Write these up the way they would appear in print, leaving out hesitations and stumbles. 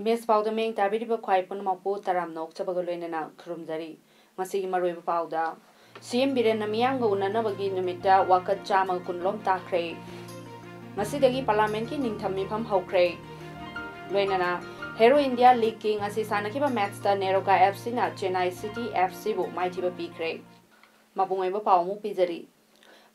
Imes PAODAM tabiriba khwai punmapu taram nok chabagaloinana khurumjari masigi maroiba PAODA CM Biren miyamga unanabagi numita wakat chama kunlom takre masidagi parliament ki ningthammi pham hokre loinana Hero India League ki ngasi sanakiba match ta Neroka FC na Chennai City FC bu maithiba pikre mapungaiba pawmu pijari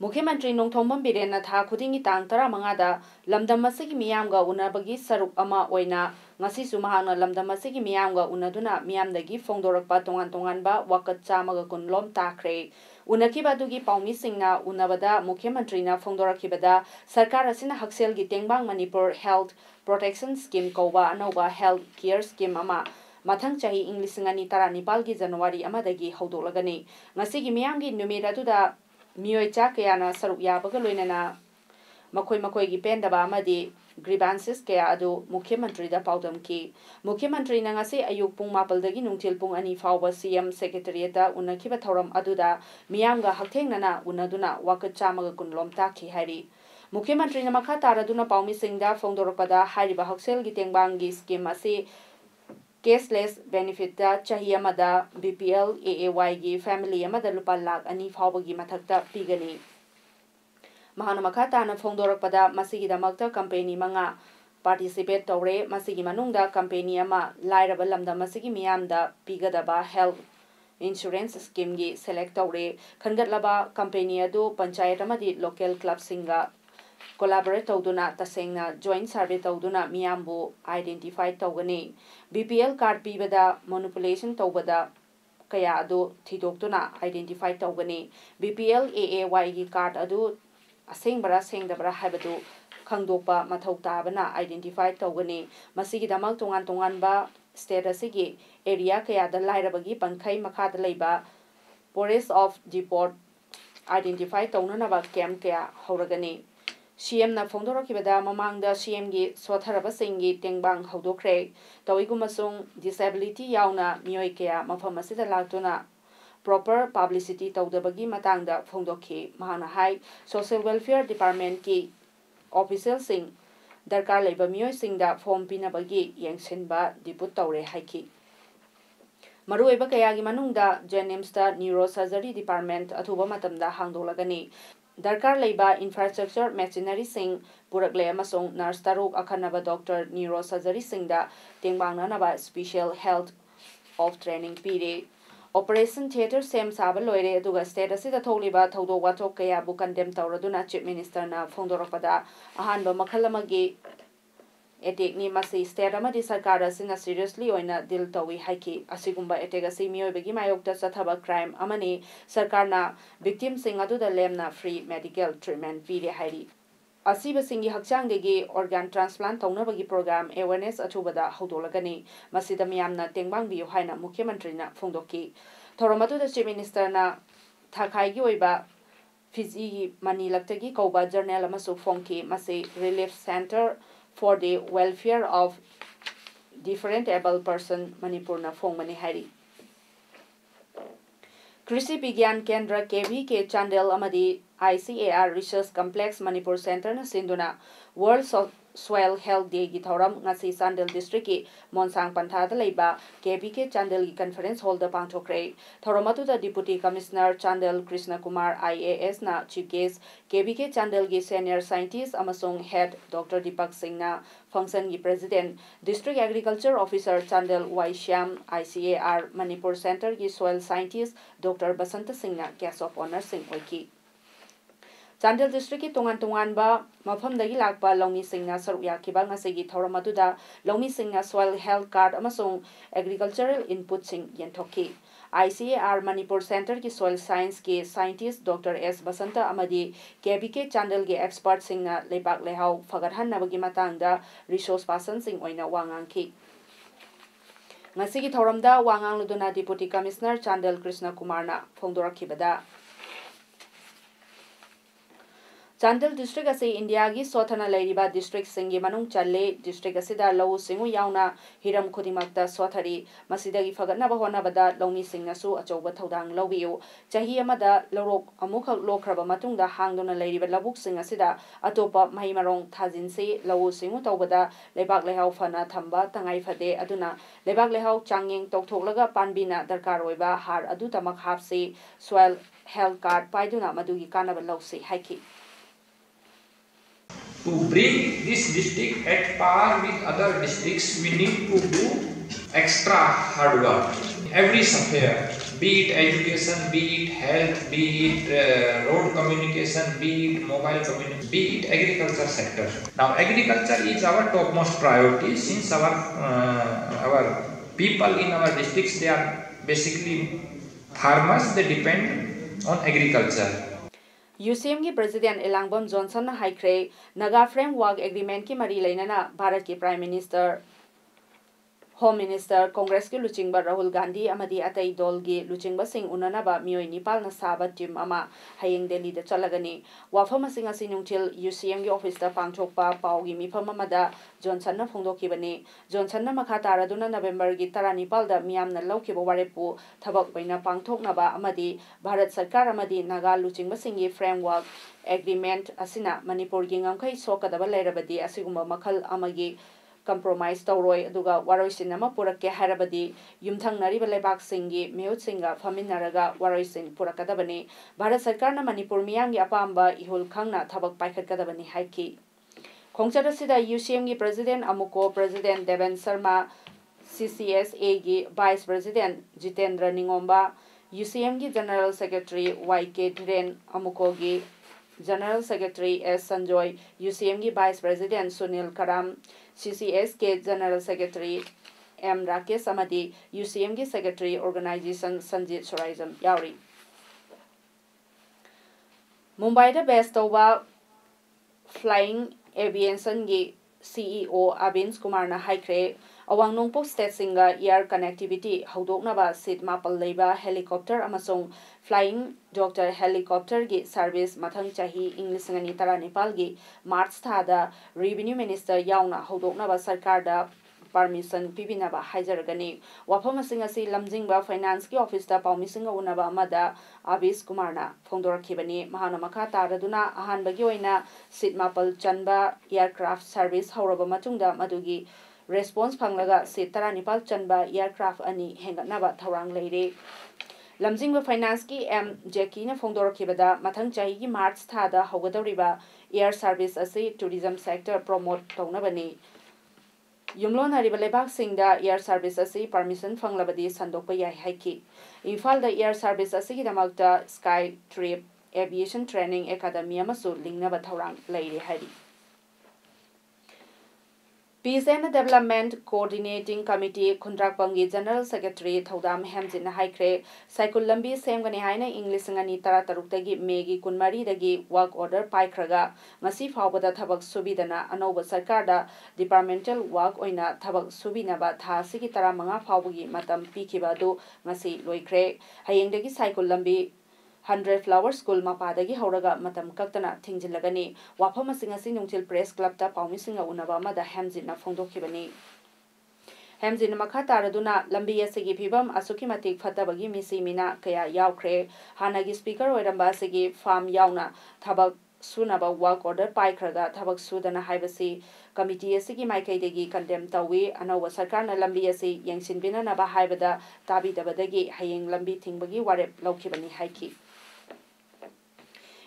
मुख्यमंत्री नोंथोंबम villain था खुदिंगी तांग 15 लमदम मसिगी मियामगा उनाबगी सरुक अमा ओइना ngasisu mahangna lamdam asigi miyamga unaduna miyamdagi phongdorokpa tongan tonganba wakat chamaga kunlom takre unakiba dugi paumi singna unabada mukhyamantri na phongdorakibada sarkar asina haksel gi tengbang Manipur Health Protection Scheme koba anoba health care scheme ama mathang chahi inglisingani tara nipal gi January amadagi hawdolagani ngasigi miyamgi numira tuda miyoi cha kayana saruk yabaga loinana makoi gi pendaba amadi grievances kaya adu mukhyamantri da PAODAM ki mukhyamantri na ngasi ayuk pung mapal dagi nungtil pung ani fawba CM secretariat da unakiba thoram aduda miyamga haktengnana unaduna wakat chamaga kunlom takhi hari mukhyamantri na makha taraduna paumi singda phongdoropada hariba haksel gi tengbang gi scheme ase cashless benefit da chahi amada BPL AAY gi family amada lupa lakh ani fawba gi mathakta pigani mahana makata na phongdorakpada masigi damakta company manga participate tore masigi manungda company ama lairaba lamda masigi miyamda pigadaba health insurance scheme gi select tore khangatlaba company adu panchayat amadi local club singa collaborate tawduna tasengna joint survey tawduna miyambu identify tawgani BPL card pibada manipulation tawbada kaya adu thidoktuna identify tawgani BPL AAY gi card adu aseng dabra haibadu khangdopa mathau tabana identify tawgani masigi damak tongan ba state asigi area kaya da lairabagi pankhai makha da leiba forest of depot identify tawnana ba camp kaya horagani CM na phongdorokibada mamangda CM gi sotharaba singi tengbang hawdokre tawigumasung disability yauna miyoi kaya mafam asida laktuna proper publicity tawdabagi matangda phongdokhi mahana hai social welfare department ki official sing darkar leiba miyoi singda form pinabagi yengsinba diput tawre haiki maruiba kayagi manungda Jenims da neurosurgery department athuba matamda hangdolagani darkar leiba infrastructure machinery sing purakle amasung nurse taruk akhanaba doctor neurosurgery singda tengbangna naba special health of training pire Operation Theatre Sem Saba Loire aduga state asida tholiba thodo wathok kaya bu condemn tawraduna chief minister na phongdorakpada ahanba makhal amagi attack ni masi state amadi sarkar asina seriously oina dil tawi haiki asigumba attack asi miyobagi mayokta sathaba crime amani sarkar na victim sing aduda lemna free medical treatment pire hairi asiba singi hakchang degi organ transplant tawnabagi program awareness achubada hawdolagani masida miyamna tengbang biyo haina mukhyamantri na phongdoki thoramadu da chief minister na thakai gi oiba Fiji mani laktagi kauba journal amasu phongki masi relief center for the welfare of different able person Manipur na phongmani hari Krishi Vigyan Kendra KV ke Chandel amadi ICAR Research Complex Manipur Center na sinduna World Soil Health Day gi thoram ngasi Chandel district ki Monsang Pantha da leiba KV ke Chandel gi conference hall da pangthokre thoramatu da deputy commissioner Chandel Krishna Kumar IAS na chief guest KV ke Chandel gi senior scientist amasung head Dr Deepak Singh na function gi president district agriculture officer Chandel Y Shyam ICAR Manipur Center gi soil scientist Dr Basanta Singh na guest of honor sing oiki Chandel district ki tongan ba mafam dagi lakpa lawmi singna saruk yakiba ngasigi thoramatuda lawmi singna soil health card amasung agricultural input sing yenthokki ICAR Manipur Center ki soil science ki scientist Dr S Basanta amadi KBK Chandel ki expert singna lepak lehau fagarhan nabagi matangda resource person sing oina wangangki Ngasigi thoramda wangang luduna Deputy Commissioner Chandel Krishna Kumarna phongdorakhibada Chandel district ase India gi sothana leiriba district singi manung challe district asida lau singu yauna hiram khodimakta sothari masidagi fagatna ba hona bada lawmi singnasu achauba thodang lawbiu chahi amada lorok amukha lokraba matungda hangdona leiriba labuk sing asida atopa mai marong thajinse lawu singu tawbada lebak lehau fana thamba tangai phade aduna lebak lehau changyeng toktholaga panbina darkar oiba har adu tamak hapse soil health card paiduna madugi kanaba lawse haiki To bring this district at par with other districts, we need to do extra hard work. Every sphere, be it education, be it health, be it road communication, be it mobile communication, be it agriculture sector. Now, agriculture is our topmost priority since our people in our districts, they are basically farmers. They depend on agriculture. UCM की president इलांगबम Johnson ने हाइक्रे Naga framework agreement की मरी लेना भारत के prime minister home minister Congress के लुचिंगबा राहुल गांधी अमदी अतई दल की लुचिंगबा सिंह उननबा मियोय निपाल न साबा टीम अमा हयेंग दिल्ली द चलगनी वाफम सिंह असि नुंथिल UCM की ऑफिस द पांगथोकपा पाउगी मिफम अमदा जॉनसन न फोंदोखिबनी जॉनसन न मखा तारदुना नवंबर की 19 द मियाम न लौखिबो वारेपु थबक पैना पांगथोकनबा अमदी भारत सरकार अमदी नागा लुचिंगबा सिंह की फ्रेमवर्क एग्रीमेंट असिना मणिपुर की ngамखै सोकदबा लेरबदी असिगुम्बा मखल अमगी compromise tawroi aduga waroisin ama purake harabadi yumthangnari balebak singi meut singa faminaraga waroisin purakadabani bharat sarkar na manipur miyang gi apamba ihul khangna thabak paikhatkadabani haiki khongchara sida UCM gi president amuko president Deven Sharma CCSA gi vice president Jitendra Ningomba UCM gi general secretary YK Dhiren amuko gi General Secretary S. Sanjoy, UCM की Vice President Sunil Karam, CCS के General Secretary M. Rakesh Amadi, UCM की Secretary Organization Sanjit Soraizam Yauri. Mumbai दा based तौबा Flying Aviation की CEO Avins Kumar na हाइक्रे अवांग नोंगपोक state सिंगा एयर कनेक्टिविटी हौदोकनाबा सीट मापल लेबा हेलीकॉप्टर अमसोंग फ्लाइंग डॉक्टर हेलीकॉप्टर की सर्विस मथंग चाही इंग 2019 की मार्च थादा रेवेन्यू मिनिस्टर याउना हौदोकनाबा सरकार दा परमिशन पिबिनाबा हाइजरगनी वाफम सिंग असि लमजिंगबा फाइनेंस की ऑफिस दा पाउमिसिंग उनाबा अमदा आबिस कुमारना फोंदोरखिबनी महाना मखा तारदुना अहानबगी ओइना सीट मापल चनबा एयरक्राफ्ट सर्विस हौरबा मतुंगदा मदुगी response phanglaga se 19 chanba aircraft ani hengatnaba thorang leire lamjingba finance ki M Jackie na phongdorakhibada mathang chahi gi March thada hogadoriba air service ase tourism sector promote tawnabani yumlon hariba lebak singda air service ase permission phanglabadi sandokpa yai haiki Imphal da air service ase gi damakta sky trip aviation training academy amasu lingnaba thorang leire hari Peace and Development Coordinating Committee Kundrakpangi General Secretary Thodam Hemjin Haikre Cycle Lambi Semgani Haina English Ngani Taratarukagi Megi Kunmari Dagi Work Order Paikraga Masi Fawbada Thabak Subidana Anoba Sarkarda Departmental Work Oina Thabak Subinaba Tha Sigi Taramanga Fawbagi Matam Pikibadu Masi Loikre Hayengdagi Cycle Lambi 100 Flower School mapadagi horaga matam kaktana thingjilagani wafam singasi nungtil press club ta paumisinga unaba mada Hemjin na phongdokhibani Hemjin makha taraduna lambi asigi phibam asuki matik phatabagi misi mina kaya yaukre hanagi speaker oiramba asigi farm yauna thabak sunaba work order paikraga thabak sudana haibasi committee asigi maikaidegi condemn tawi anawa sarkarna lambi asi yengsinbina naba haibada tabidabadagi hayeng lambi thingbagi warep laukhibani haiki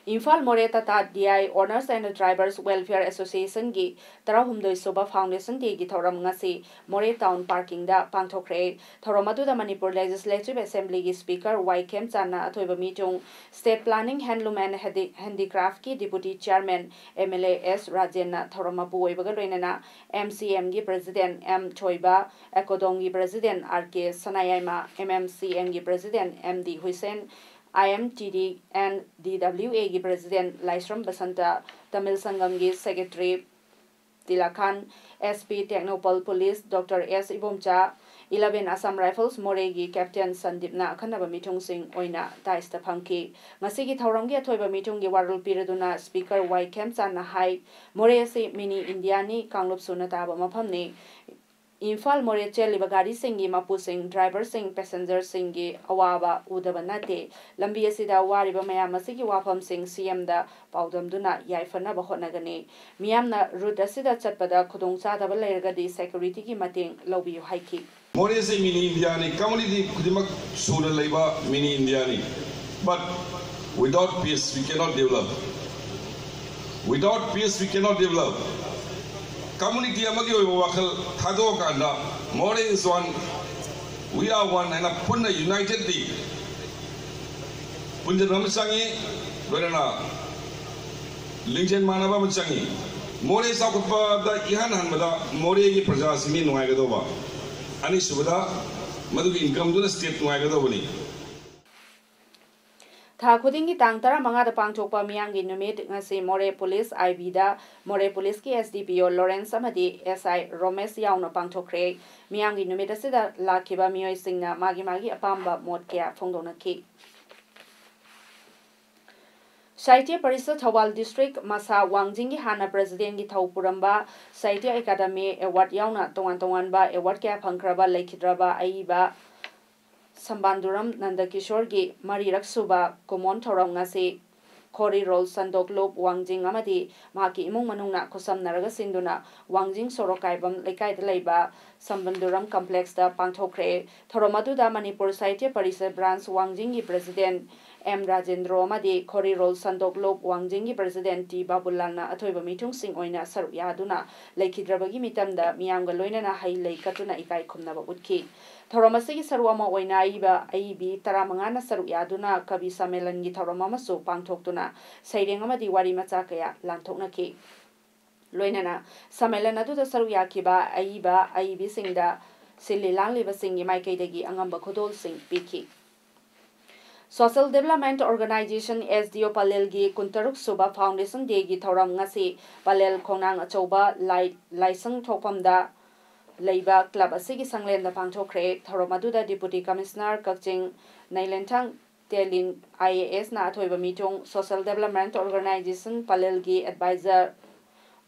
Imphal Moreta ta DI Owners and Drivers Welfare Association gi Tarahumdoi Soba Foundation Day gi thoram ngasi More Town Parking da pangthokre thoramadu da Manipur Legislative Assembly gi Speaker YKM Chana athoiba meeting State Planning Handloom and Handicraft ki Deputy Chairman MLA S Rajenna thoramapu oibaga loinana MCM gi President M Choiba Ekodong gi President RK Sanayama MMCM gi President MD Hussein IMTD and DWA की President Laisram Basanta Tamil Sangam की Secretary Tilakan SP Technopol Police Dr. S Ibomcha 11 Assam Rifles Moregi Captain Sandipna Akhanaba Mitungsing Oina Daista Pangki Masigi Thauramgi Athoiba Mitungi Warul Piraduna Speaker Y Kemsana Hai Moresi Mini Indiani Kanglup Sunataba Mapamni Infal More Cheliba Gari Singi Mapu Sing Driver Sing Passenger Singi Awaba Udabanate Lambi Asida Wariba Mayamasigi Wapam Sing CM da PAODAM Duna Yaifana Bahonagani Miamna Ruta Sida Chatpada Kudung Sada Balergadi Security Ki Mating Lobby Haiki More say mini Indiani, community Kudimak Sura Labor mini Indiani. But without peace we cannot develop. Without peace we cannot develop. Community amagi wakal thado kanda more is one, we are one and a punna united the punja ramsangi verana lingchen manaba mchangi more is akpa da ihan hanbada more gi praja simi nuaigadoba ani subada madu income do state nuaigadobani Khudingi Tangtara Manga Pangchokpa Miangi Numit Ngasi More Police IBda More Police ki SDPO Lawrence Amadi SI Romes Yauna Pangchokre Miangi Numit Asida Lakiba Mioi Singna Magi Apamba Motkia Fongdonaki Saitya Parisa Thawal District Masa Wangjingi Hana President gi Thawpuramba Saitya Academy Award Yauna Tongan Award Kya Pangkraba Laikhidraba Aiba Sambanduram Nandakishore gi Marirak Suba Komon Thorong ngasi Khori Rol Sandok Lop Wangjing amadi maki imung manungna khosam naraga sinduna Wangjing Sorokaibam Lekai Laiba Sambanduram Complex da Pangthokre Thoromadu da Manipur Saitya Parisa Branch Wangjing gi President M Rajendro amadi Khori Rol Sandok Lop Wangjing gi President T Babulana Athoiba Mitung Sing oina saru yaduna Laikhidrabagi mitamda miyamga loinana hai laikatuna ikai khumnaba utki Thoromasi Sarwama Wainaiba Aibi Taramangana Saru Yaduna Kabi Samelangi Thoromamasu Pangtoktuna Sairengama Wari Matsakaya Lantoknaki Loinana Samelanadu the Saru Yakiba Aiba Aibi Singda Silly Langliva Singi Maikadegi Angamba Kodol Sing Piki Social Development Organization SDO Palelgi Kuntaruk Suba Foundation Degi Thoram Ngasi Palel Konang Achoba Laisang Topamda Leiba Club Asigi Sanglen the Pangchokre, Thoromaduda Deputy Commissioner Kakching Nailentang Telin IAS na Thoiba Mitong Social Development Organization Palelgi Advisor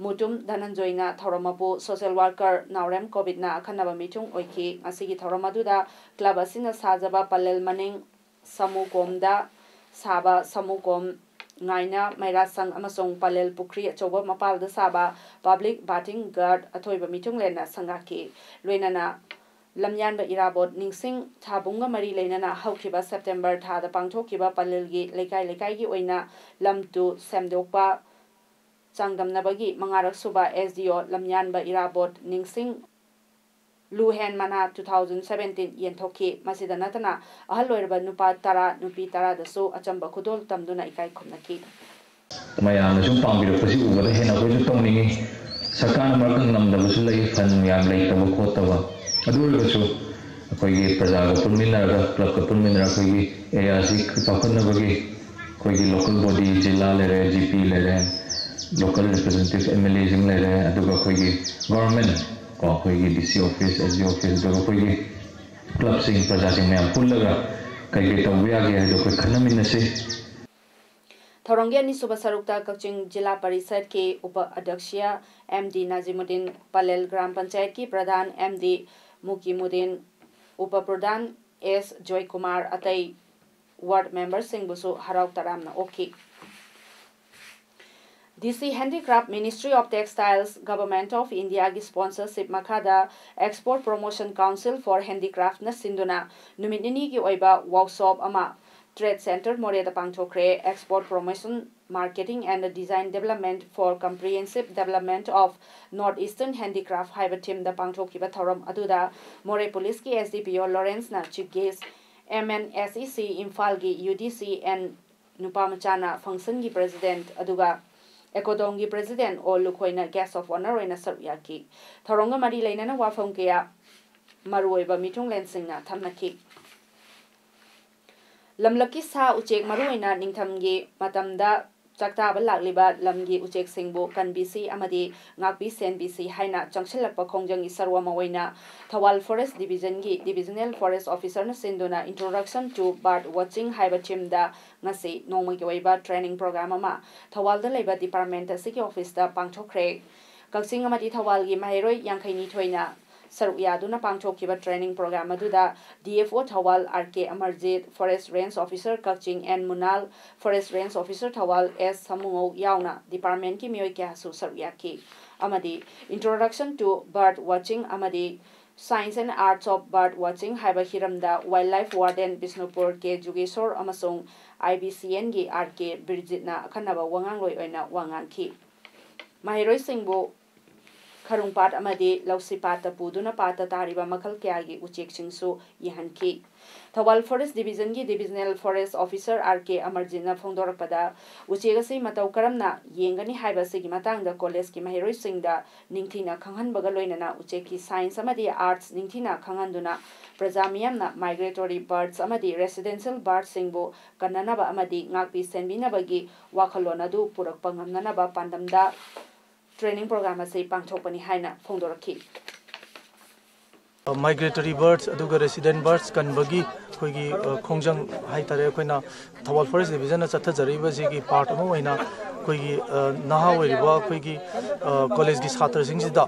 Mutum Dhananjoyna Thoromapu Social Worker Naurem COVID na Kanaba Mitong Oiki Asigi Thoromaduda Club Asina Sajaba Palel Maning Samukomda Saba Samukom Naina Mairasang Amasong Palel Pukri Achoba Mapal the Saba Public Bathing Guard Athoiba Mitung Lena Sangaki Luenana Lamyanba Irabot Ningsing Tabunga Mari Lenana Haukiba September Tha the Pangtokiba Palelgi Lekai Gi Oina Lamtu Semdokpa Sangdam Nabagi Mangarak Suba SDO Lamyanba Irabot Ningsing Luhen Mana 2017 Yentoki Masida Natana Ahaloirba Nupa Tara Nupi Tara the So Achamba Kudol Tamduna Ikai Komnaki Mayam Jum Pambi Pusi over the Hena Tony Sakana Markan Namda Fan Yam Lake of Kotava Adulgasu Kogi Praza Pulmina Club Pulmina Kogi Ayasi Pakunabagi Kogi local body Jilla Lere GP Lere local representative MLA Lere Aduga Kogi government DC office, SG office, the club sing Prajating Mam Pulaga, Kaigeta Wiagi, the Kanaminasi. Thorongiani Subasarukta Kaching Jilla Parisad Ki Upa Adakshia MD Nazimuddin Palel Gram Panchayat Ki Pradhan MD Mukimuddin Upa Pradhan S Joy Kumar Atai Ward Member Singh Busu Harau Taramna Oki DC Handicraft Ministry of Textiles Government of India gi sponsorship makada Export Promotion Council for Handicraft na sinduna numinini gi oiba workshop ama Trade Center More da Pangchokre Export Promotion Marketing and Design Development for Comprehensive Development of Northeastern Handicraft haiba team da Pangchokiba thoram aduda More Police ki SDPO Lawrence na chief guest MNSEC Imphal gi UDC and Nupamachana function gi president aduga Ekodongi President or Lukoina Guest of Honor in a Saryaki. Thoronga Mari Lena Wafongea Marueva Mitung Lensingna Tamnaki. Lamlaki Sa Uchek Maruina Ningtamgi Matamda Chakta Lagliba Lamgi Uchek Singbo Kanbisi Amadi Ngakbi Senbisi Haina Changshilakpa Kongjang Isarwa Mawaina Thawal Forest Division Gi Divisional Forest Officer na Sinduna Introduction to Bird Watching Haiba Chimda Ngasi Nongmagi Waiba Training Program ama Thawal da Labor Department Siki Office da Pangchokre Kaksing Amadi Thawal Gi Mahiroi Yangkaini Thoina Saruk Yaduna Pangchokkiba Training Program aduda DFO Thawal RK Amarjit Forest Range Officer Kakching and Munal Forest Range Officer Thawal S Samungo Yauna Department ki Miyoi Kyasu Saruk Yaki Amadi Introduction to Bird Watching Amadi Science and Arts of Bird Watching Haiba Hiramda Wildlife Warden Bisnupur K Jugesor Amasung IBCN gi RK Birjitna Kanaba Wangangloi Oina Wanganki Mahiroi Singbo Karungpat Amadi Lausipata Puduna Pata Tariba Makal Kyagi Uchek Singsu Yahanki Thawal Forest Division gi Divisional Forest Officer RK Amarjina Fongdorapada Uchegasi Matau Karamna Yengani Haiba Sigi Matanga College ki Mahiroi Singda Ningtina Kanghan Bagaloinana Ucheki Science Amadi Arts Ningtina Kanghanduna Prajamiamna Migratory Birds Amadi Residential Birds Singbo Kananaba Amadi Ngakpi Senbinabagi Wakalonadu Purakpangamnanaba Pandamda Training program ase pangthokpani haina phongdoraki Migratory birds aduga resident birds kanbagi khoigi khongjang haitare khoina Thawal Forest Division na chathajariba sigi part ama oina khoigi naha oiriba khoigi college gi chhatra singsida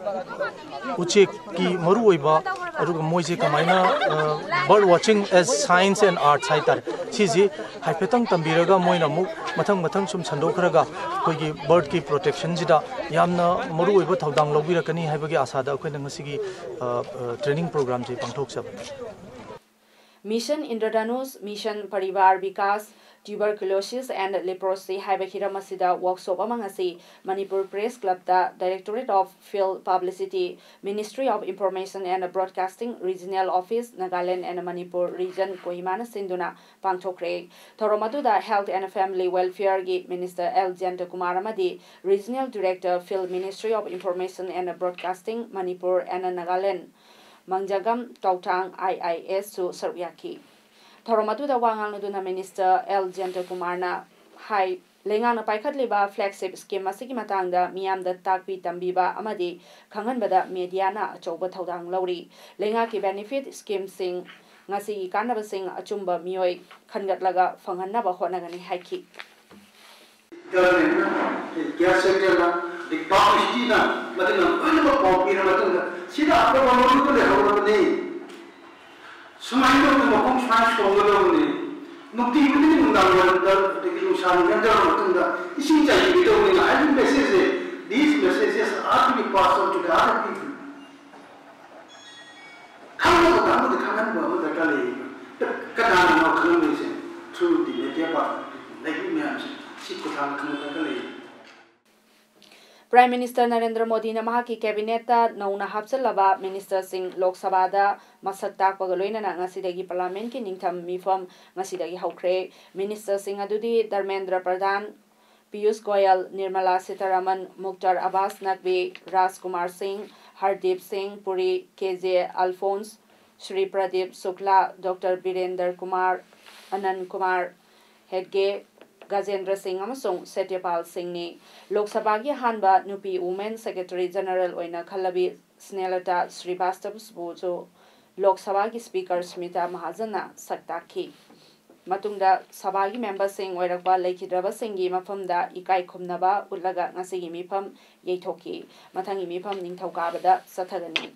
uchek ki maru oiba aduga moise kamaina bird watching as science and arts haitare sisi haipetang tambiraga moina mu mathang sum chandokhraga khoigi bird ki protection jida yamna maru oiba thodang lobirakani haibagi asada khoina ngasigi training program je pangthok Mission Indradhanush Mission Parivar Vikas Tuberculosis and Leprosy Haiba Hiramasida workshop amangasi Manipur Press Club da Directorate of Field Publicity Ministry of Information and Broadcasting Regional Office Nagaland and Manipur Region Kohimana Sinduna Pangchokre Thoromadu da Health and Family Welfare gi Minister L. Janta Kumar Amadi Regional Director Field Ministry of Information and Broadcasting Manipur and Nagaland Mangjagam Tautang IIS su Saryaki Thoromadu da Wanganuduna Minister L. Janta Kumarna Hai Lengana Paikatliba flagship scheme Masiki Matanga Miam da Takpi Tambiba Amadi Kanganbada Mediana Choba Taudang Lori Lengaki benefit scheme sing Ngasi Kanaba sing Achumba Mioi Kangatlaga Fanganaba Honagani Haiki gas sector the publicity na matina ano copy na matina sida apa malu ko le hawo ni sumai ko mo kong smash ko ngalo ni nukti ni ngalo da de ki usan ngalo matina isi jai ni do ni I message these messages are to be passed on to the other people kamu de kangan ba da kali kana no kamu ni through the media part like me am si ko thang kamu da kali Prime Minister Narendra Modi na mahaki cabinet ta nauna hapchalaba minister sing Lok Sabha da masak takpaga loinana ngasidagi parliament ki ningtham mifam ngasidagi haukre minister sing adudi Dharmendra Pradhan Piyush Goyal Nirmala Sitharaman Mukhtar Abbas Naqvi Raj Kumar Singh Hardeep Singh Puri KJ Alphonse Shri Pradeep Sukla Dr Birender Kumar Anand Kumar Hedge Gajendra Singh amasung Satyapal Singh ni Lok Sabha gi hanba nupi Women Secretary General oina khalabi Snelata Srivastava Sbujo Lok Sabha gi Speaker Smita Mahajana saktaki matungda Sabha gi member sing oirakba leikidraba singi mafamda ikai khumnaba ulaga ngasigi mifam yeithoki mathangi mifam ningthaukabada sathagani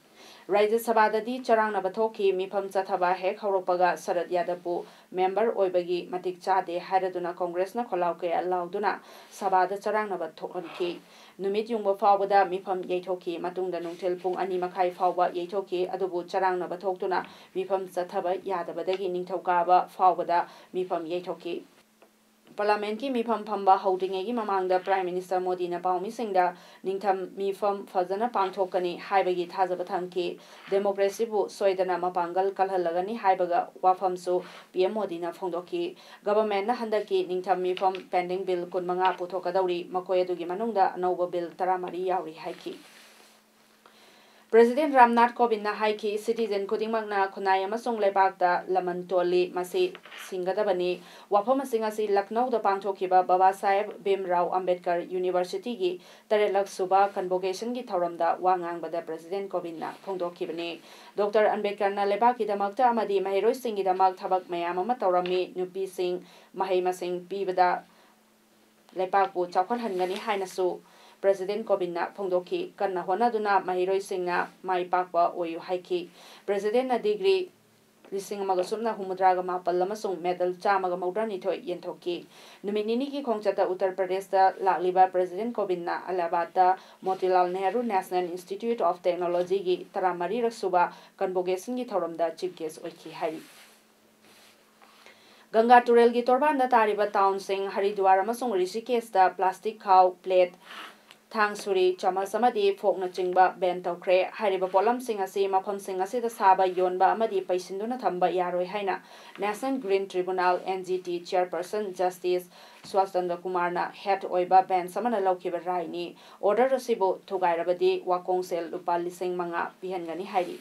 Rajya Sabha dadi charang na bathoki mifam chathaba hek hauropaga Sarad Yadapu member oibagi matik chade hairaduna Congress na kholauke allauduna Sabha da charang na bathokki numit yungba fawbada mifam yeithoki matungda nungthel pung 2:30 fawba yeithoki adubu charang na bathoktuna mifam chathaba yadabadagi ningthaukaba fawbada mifam yeithoki Parliament ki mifam phamba holding gi mamangda Prime Minister Modi na paumi singda ningtham mifam fazana pangthokani haibagi thajaba thangki democracy bu soidana mapangal kalhalagani haibaga wafamsu PM Modi na phongdoki government na handaki ningtham mifam pending bill 15 puthokadauri makoi adugi manungda anova bill 13 yauri haiki President Ramnath Kovind na haiki citizen khudingmakna khunai amasung leibakta laman toli masi singadabani wafam singasi Lucknow da pangthokhiba Baba Saheb Bhimrao Ambedkar University gi tarelak suba convocation gi thoramda wangang bada President Kovind na phongdokhibani Dr. Ambedkar na lebaki damakta amadi mahiroi singi damak thabak mayam ama tawrami nupi sing mahai masing pibada leibakpu chawkhal hangani hainasu President Kovind na phongdokhi kanna honaduna mahiroi singna mai pakpa oyu haiki President na degree lising magasumna humudraga mapal amasung medal chamaga maudrani thoi yenthoki numinini ki khongchata Uttar Pradesh da lakliba President Kovind na Allahabad da Motilal Nehru National Institute of Technology gi taramari raksuba convocation gi thoramda chief guest oiki hari Ganga Turel gi torbanda tariba town sing Haridwar amasung Rishikesh da plastic khau plate Thang suri chamal samadi phokna chingba ben tawkre hariba polam sing asi mafam sing asi da saba yonba amadi paisinduna thamba yaroi haina National Green Tribunal NGT Chairperson Justice Swastandra Kumar na head oiba ben samana laukiba raini order rasibo thugairabadi wakongsel lupa lising manga pihangani hairi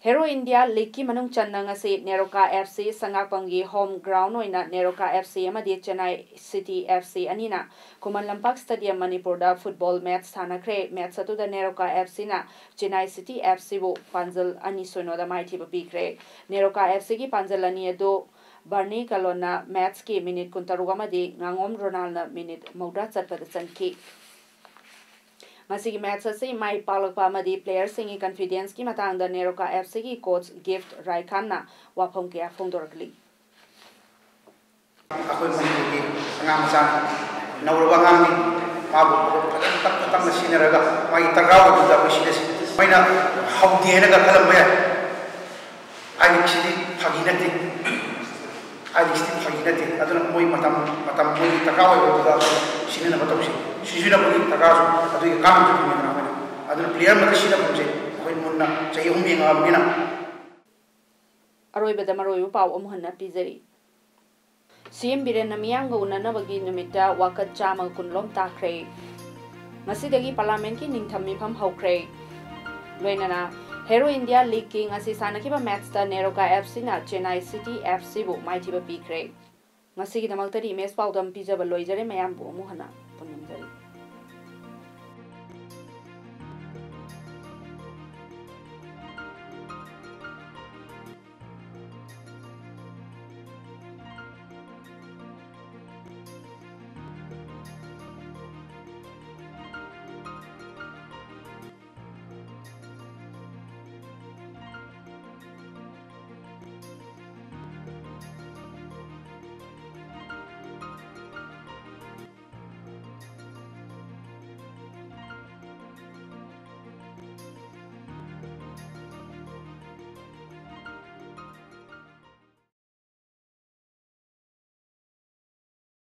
Hero India League ki manung channa ngasi Neroka FC Sangakpangi home ground oina Neroka FC amadi Chennai City FC anina Kuman Lampak Stadium Manipur da football match thanakre match atu da Neroka FC na Chennai City FC bo panjal ani soino da maiti ba bikre Neroka FC ki panjal ani do Barney Kalona match ki minute kuntaruga amadi Ngangom Ronald na minute maudra chatpa da chanki Masigi match ase mai palakpa amadi player singi confidence ki matang da Neroka FC ki coach gift Raikan na wafam kya phongdorakli Akoi manipuri ngam chan naurwa ngam ni mabu patang sinaraga mai tagaw da business maina hauti na ga kalam ba ai chidi phaginati ai chidi phaginati aduna moi matam moi tagaw da sinena matausi sisuna pagi tagaw adu kam ju ni na aduna player mata sina pumse koi munna chai humbi ngam ni na aroi beda maroi pau omhanna pizari CM Biren Namiyanga unanabagi numita wakat chama kunlom takre Masidagi parliament ki ningtham mifam hokre Loinana Hero India League ki ngasi sanakiba match ta Neroka FC na Chennai City FC bu maitiba pikre Masigi damaktari mes paudam pijaba loijare mayam bu muhana